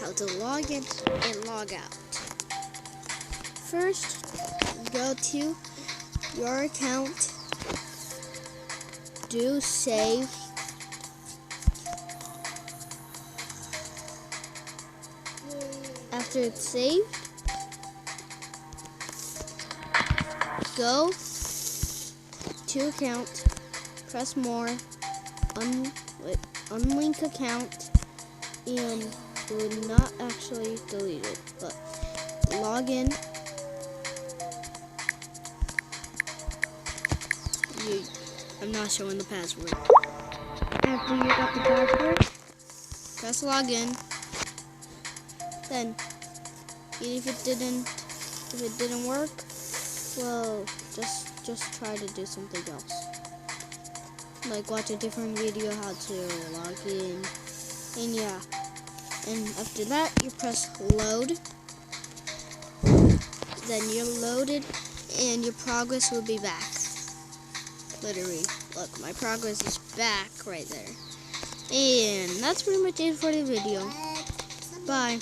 how to log in and log out. First, go to your account, do save, after it's saved, go to account, press more, unlink account, and it would not actually delete it, but log in. I'm not showing the password. After you got the password, press login. Then, if it didn't work, well, just try to do something else. Like watch a different video how to log in, and yeah. And after that, you press load. Then you're loaded, and your progress will be back. Literally, look, my progress is back right there. And that's pretty much it for the video. Bye.